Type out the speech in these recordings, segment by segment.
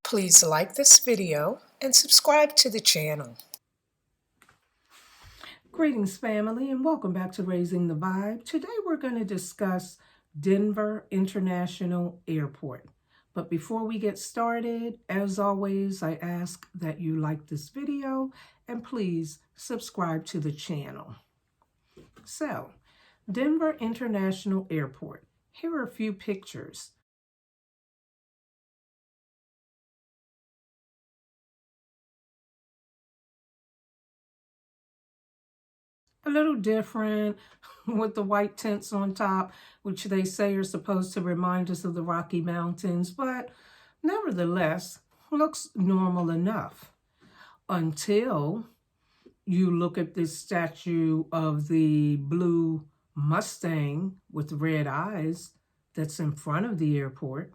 Please like this video and subscribe to the channel. Greetings, family, and welcome back to Raising the Vibe. Today we're going to discuss Denver International Airport. But before we get started, as always, I ask that you like this video and please subscribe to the channel. So, Denver International Airport. Here are a few pictures. A little different with the white tents on top, which they say are supposed to remind us of the Rocky Mountains, but nevertheless, looks normal enough until you look at this statue of the blue Mustang with red eyes that's in front of the airport.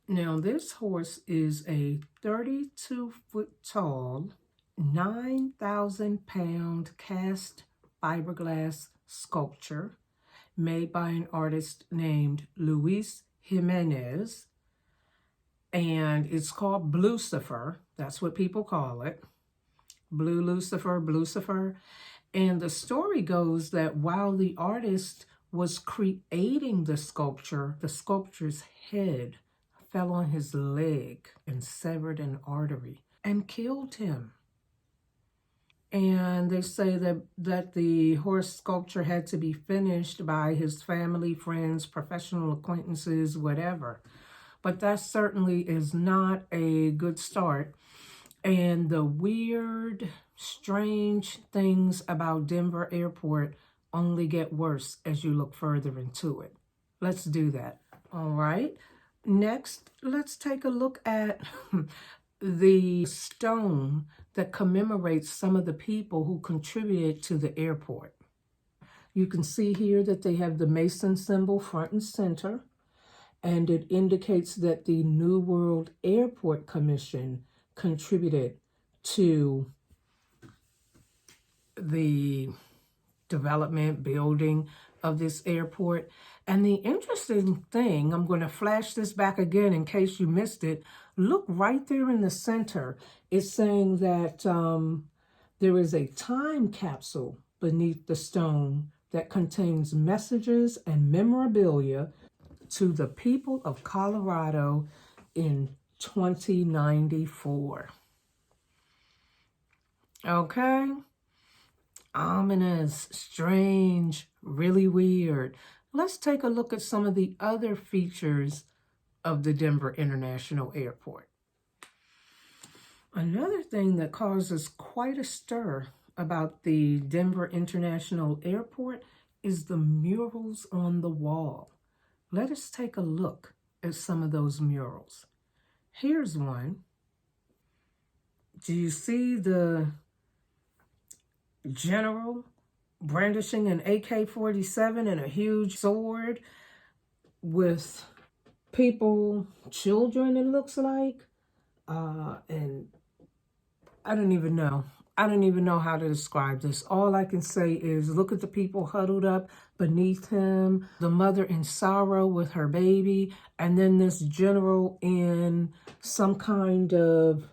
Now, this horse is a 32-foot tall, 9,000-pound cast fiberglass sculpture made by an artist named Luis Jimenez, and it's called Blucifer. That's what people call it. Blue Lucifer, Blucifer. And the story goes that while the artist was creating the sculpture's head fell on his leg and severed an artery and killed him. And they say that the horse sculpture had to be finished by his family, friends, professional acquaintances, whatever. But that certainly is not a good start. And the weird, strange things about Denver Airport only get worse as you look further into it. Let's do that. All right. Next, let's take a look at the stone that commemorates some of the people who contributed to the airport. You can see here that they have the Mason symbol front and center, and it indicates that the New World Airport Commission contributed to the development, building of this airport. And the interesting thing, I'm going to flash this back again in case you missed it. Look right there in the center. It's saying that there is a time capsule beneath the stone that contains messages and memorabilia to the people of Colorado in 2094. Okay? Ominous, strange, really weird. Let's take a look at some of the other features of the Denver International Airport. Another thing that causes quite a stir about the Denver International Airport is the murals on the wall. Let us take a look at some of those murals. Here's one. Do you see the general brandishing an AK-47 and a huge sword with people, children, it looks like? And I don't even know. I don't even know how to describe this. All I can say is look at the people huddled up beneath him, the mother in sorrow with her baby, and then this general in some kind of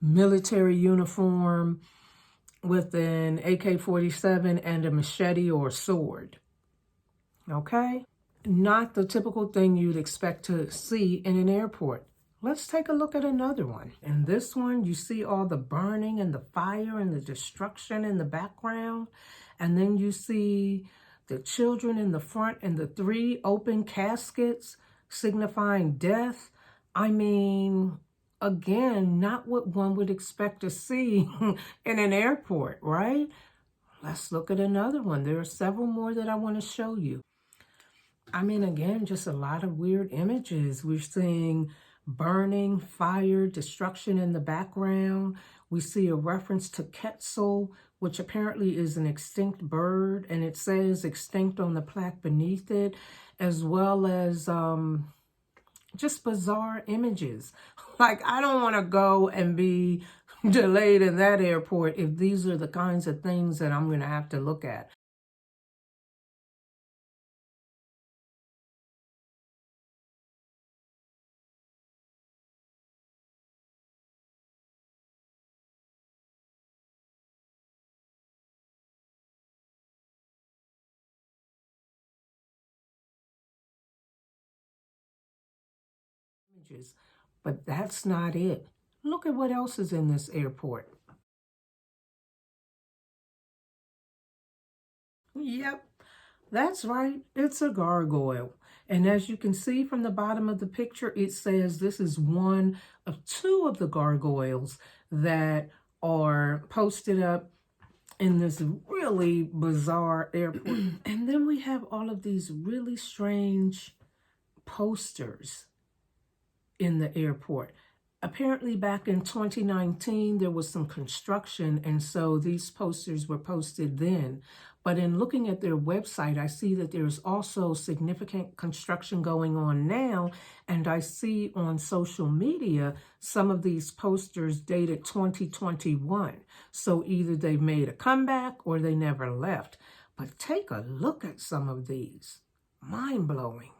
military uniform with an AK-47 and a machete or sword. Okay? Not the typical thing you'd expect to see in an airport. Let's take a look at another one. In this one, you see all the burning and the fire and the destruction in the background. And then you see the children in the front and the 3 open caskets signifying death. I mean, again, not what one would expect to see in an airport, right? Let's look at another one. There are several more that I want to show you. I mean, again, just a lot of weird images. We're seeing burning, fire, destruction in the background. We see a reference to Quetzal, which apparently is an extinct bird, and it says extinct on the plaque beneath it, as well as just bizarre images. Like, I don't want to go and be delayed in that airport if these are the kinds of things that I'm going to have to look at. images. But that's not it. Look at what else is in this airport. Yep, that's right. It's a gargoyle. And as you can see from the bottom of the picture, it says this is one of two of the gargoyles that are posted up in this really bizarre airport. And then we have all of these really strange posters in the airport. Apparently back in 2019, there was some construction, and so these posters were posted then. But in looking at their website, I see that there's also significant construction going on now, and I see on social media some of these posters dated 2021. So either they made a comeback or they never left. But take a look at some of these. Mind-blowing.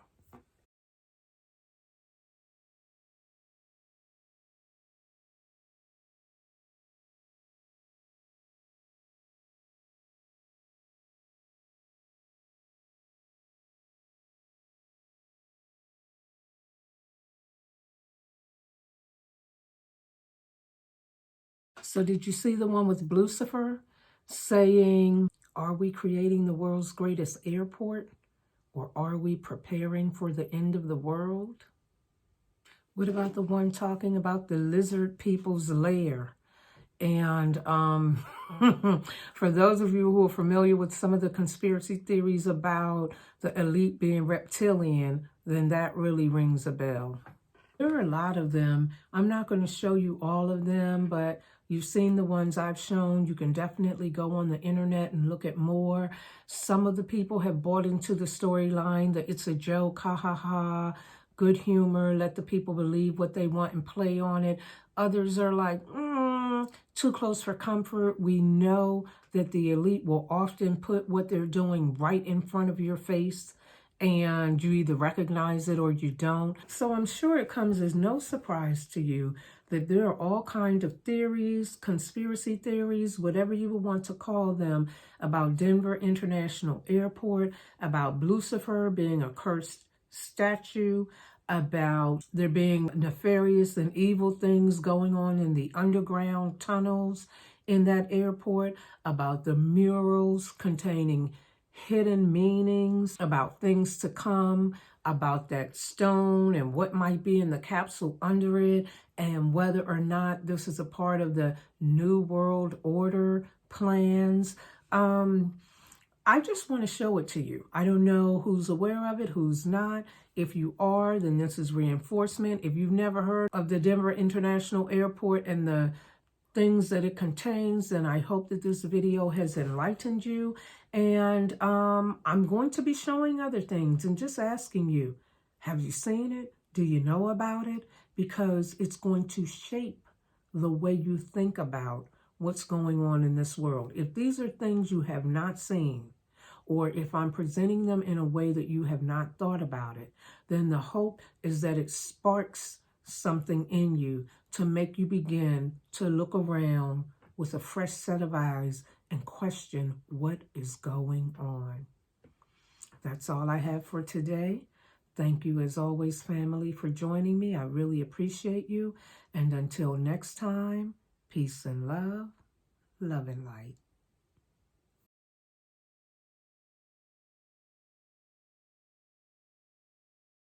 So did you see the one with Blucifer saying, are we creating the world's greatest airport, or are we preparing for the end of the world? What about the one talking about the lizard people's lair? And for those of you who are familiar with some of the conspiracy theories about the elite being reptilian, then that really rings a bell. There are a lot of them. I'm not going to show you all of them, but you've seen the ones I've shown. You can definitely go on the internet and look at more. Some of the people have bought into the storyline that it's a joke, ha ha ha, good humor, let the people believe what they want and play on it. Others are like, too close for comfort. We know that the elite will often put what they're doing right in front of your face, and you either recognize it or you don't. So I'm sure it comes as no surprise to you that there are all kinds of theories, conspiracy theories, whatever you would want to call them, about Denver International Airport, about Blucifer being a cursed statue, about there being nefarious and evil things going on in the underground tunnels in that airport, about the murals containing hidden meanings, about things to come, about that stone and what might be in the capsule under it, and whether or not this is a part of the New World Order plans. I just want to show it to you. I don't know who's aware of it, who's not. If you are, then this is reinforcement. If you've never heard of the Denver International Airport and the things that it contains, then I hope that this video has enlightened you. And I'm going to be showing other things and just asking you, have you seen it? Do you know about it? Because it's going to shape the way you think about what's going on in this world. If these are things you have not seen, or if I'm presenting them in a way that you have not thought about it, then the hope is that it sparks something in you to make you begin to look around with a fresh set of eyes and question what is going on. That's all I have for today. Thank you as always, family, for joining me. I really appreciate you. And until next time, peace and love, love and light.